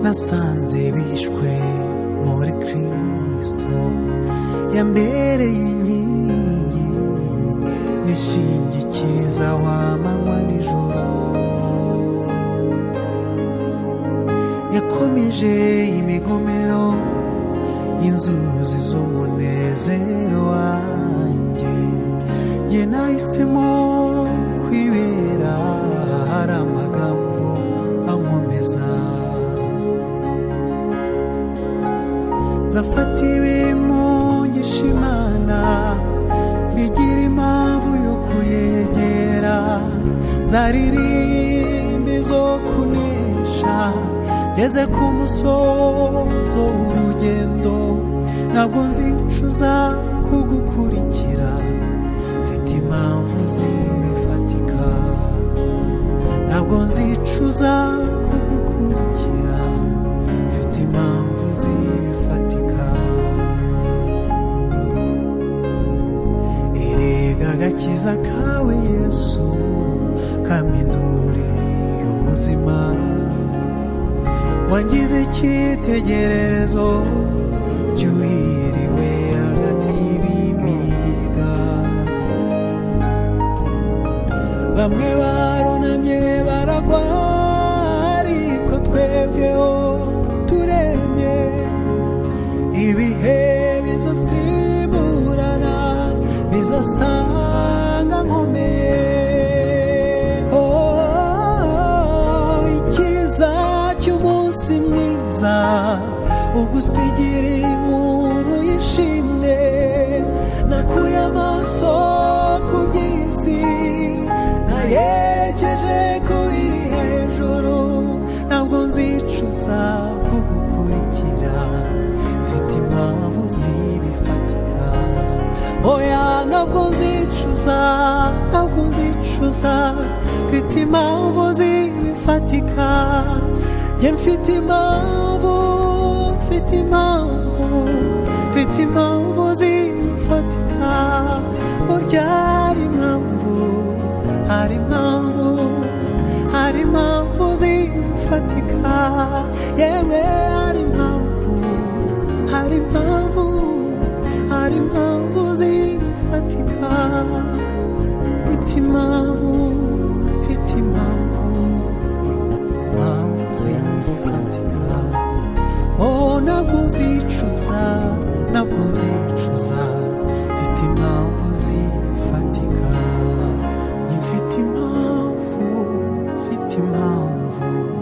nasanze bishwe muri Kristo, yambereye inkingi nishingikiriza w'amanywa n'ijoro. Yakomeje imigomero inzuzi z'umunezero wanjye, jye nahisemo kwibera hari amagambo ankomeza. Nzafata ibimugisha Imana bigira impamvu yo kuyegera, nzaririmba izo kunesha ngeze ku musozo w'urugendo. Ntabwo nzicuza kugukurikira, mfite impamvu zibifatika. Ntabwo nzicuza kugukurikira, mfite impamvu zibifatika. Erega agakiza kawe Yesu kampinduriye ubuzima, wangize icyitegererezo cyuhiriwe hagati y'ibimiga. Bamwe barunamye baragwa, ariko twebweho turemye. Ibihe bizasimburana bizasanga nkomeye. Icyiza cy'umunsi mwiza ugusigira inkuru y'ishimwe. Nakuye amaso ku by'isi nayerekeje ku biri hejuru. Ntabwo nzicuza kugukurikira, mfite impamvu zibifatika. Oya, ntabwo nzicuza, ntabwo nzicuza, mfite impamvu zibifatika. Jye mfite impamvu, mfite impamvu, mfite impamvu zifatika. Burya hari impamvu, hari impamvu, hari impamvu zifatika. Yewe hari impamvu, hari impamvu, hari impamvu zifatika. Mfite impamvu, mfite impamvu, impamvu zifatika. Oh, ntabwo nzicuza, ntabwo nzicuza, mfite impamvu zifatika. Mfite impamvu, mfite impamvu.